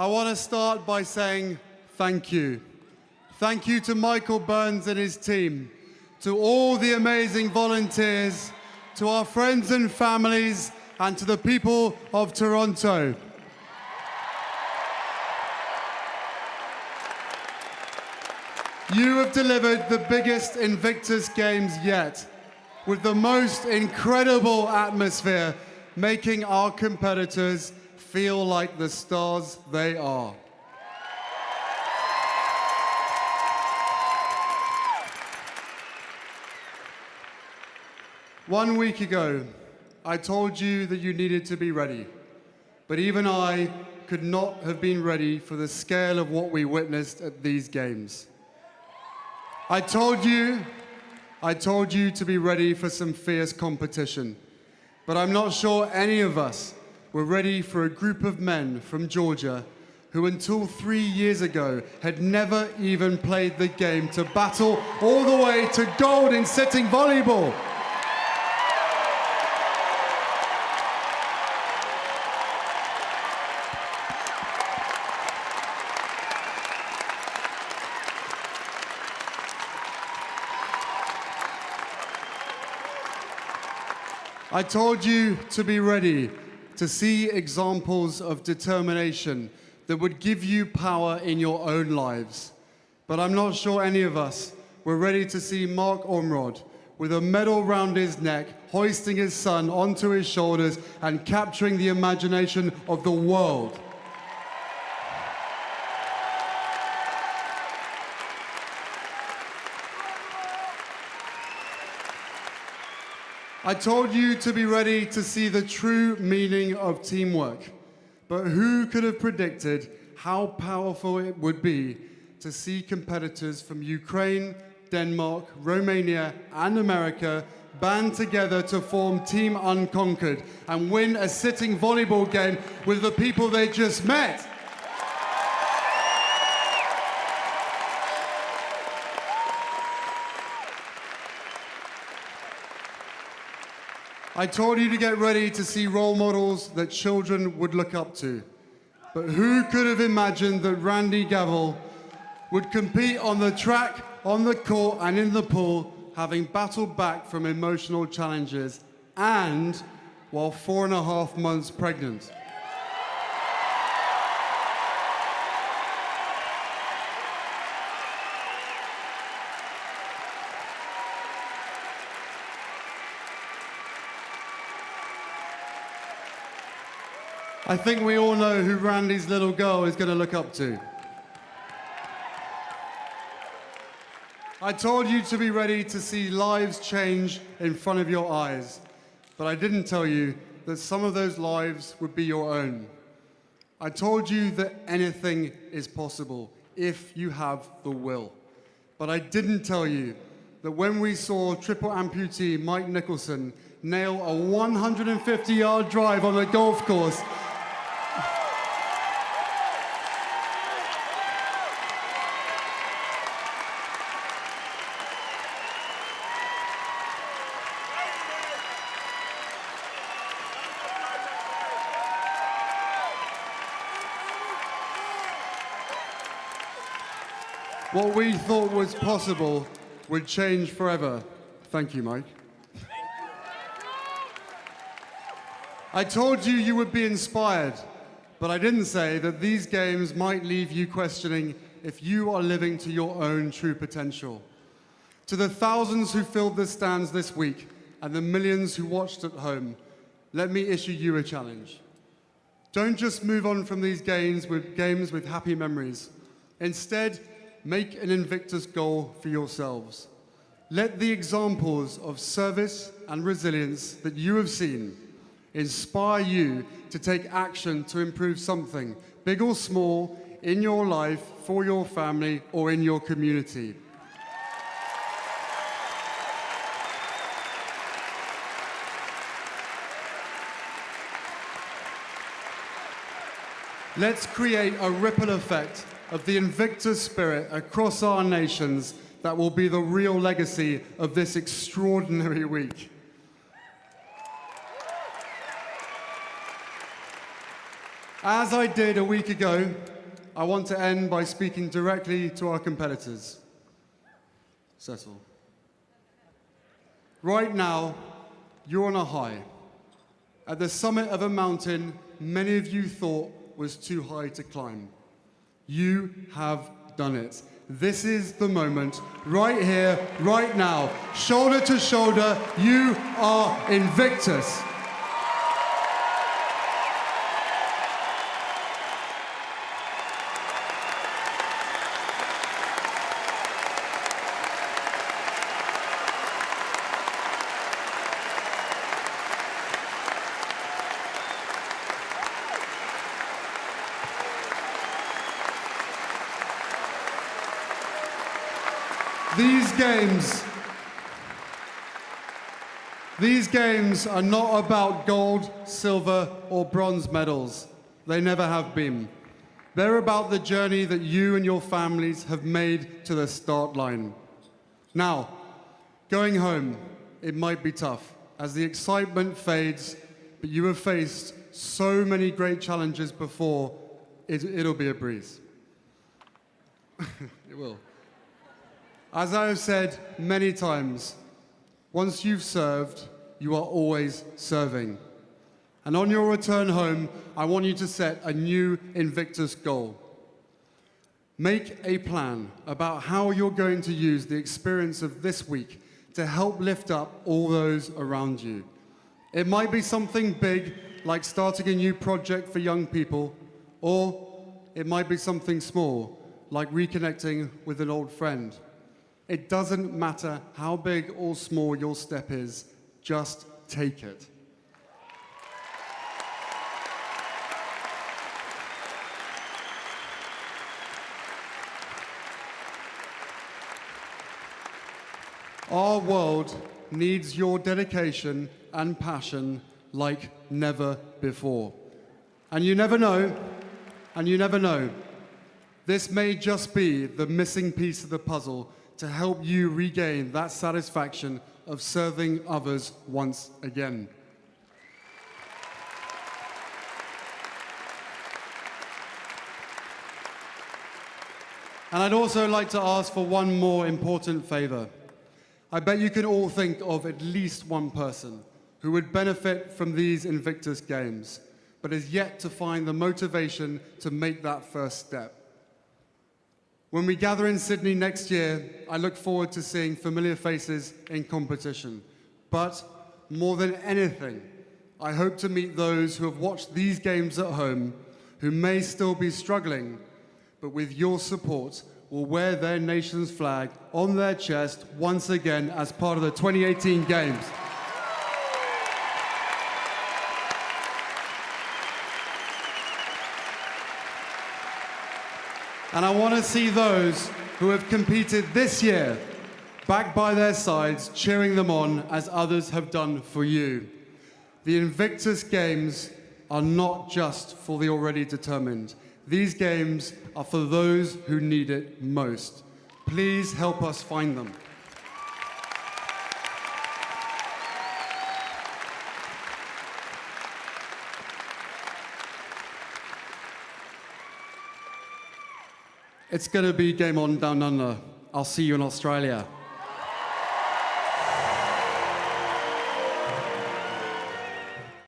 I want to start by saying thank you. Thank you to Michael Burns and his team, to all the amazing volunteers, to our friends and families, and to the people of Toronto. You have delivered the biggest Invictus Games yet, with the most incredible atmosphere, making our competitors feel like the stars they are. One week ago, I told you that you needed to be ready, but even I could not have been ready for the scale of what we witnessed at these games. I told you to be ready for some fierce competition, but I'm not sure any of us were ready for a group of men from Georgia who until 3 years ago had never even played the game to battle all the way to gold in sitting volleyball. I told you to be ready to see examples of determination that would give you power in your own lives. But I'm not sure any of us were ready to see Mark Ormrod with a medal round his neck, hoisting his son onto his shoulders and capturing the imagination of the world. I told you to be ready to see the true meaning of teamwork, but who could have predicted how powerful it would be to see competitors from Ukraine, Denmark, Romania, and America band together to form Team Unconquered and win a sitting volleyball game with the people they just met. I told you to get ready to see role models that children would look up to. But who could have imagined that Randy Gavel would compete on the track, on the court, and in the pool, having battled back from emotional challenges, and while 4.5 months pregnant. I think we all know who Randy's little girl is going to look up to. I told you to be ready to see lives change in front of your eyes, but I didn't tell you that some of those lives would be your own. I told you that anything is possible if you have the will, but I didn't tell you that when we saw triple amputee Mike Nicholson nail a 150-yard drive on the golf course, what we thought was possible would change forever. Thank you, Mike. I told you you would be inspired, but I didn't say that these games might leave you questioning if you are living to your own true potential. To the thousands who filled the stands this week and the millions who watched at home, let me issue you a challenge. Don't just move on from these games with happy memories. Instead, make an Invictus goal for yourselves. Let the examples of service and resilience that you have seen inspire you to take action to improve something, big or small, in your life, for your family, or in your community. Let's create a ripple effect of the Invictus spirit across our nations that will be the real legacy of this extraordinary week. As I did a week ago, I want to end by speaking directly to our competitors. Settle. Right now, you're on a high. At the summit of a mountain many of you thought was too high to climb. You have done it. This is the moment, right here, right now. Shoulder to shoulder, you are Invictus. These games are not about gold, silver, or bronze medals. They never have been. They're about the journey that you and your families have made to the start line. Now, going home, it might be tough as the excitement fades, but you have faced so many great challenges before, it'll be a breeze. It will. As I have said many times, once you've served, you are always serving. And on your return home, I want you to set a new Invictus goal. Make a plan about how you're going to use the experience of this week to help lift up all those around you. It might be something big, like starting a new project for young people, or it might be something small, like reconnecting with an old friend. It doesn't matter how big or small your step is, just take it. Our world needs your dedication and passion like never before. And you never know, this may just be the missing piece of the puzzle to help you regain that satisfaction of serving others once again. And I'd also like to ask for one more important favor. I bet you can all think of at least one person who would benefit from these Invictus Games, but is yet to find the motivation to make that first step. When we gather in Sydney next year, I look forward to seeing familiar faces in competition. But more than anything, I hope to meet those who have watched these games at home, who may still be struggling, but with your support will wear their nation's flag on their chest once again as part of the 2018 Games. And I want to see those who have competed this year back by their sides, cheering them on as others have done for you. The Invictus Games are not just for the already determined. These games are for those who need it most. Please help us find them. It's going to be game on down under. I'll see you in Australia.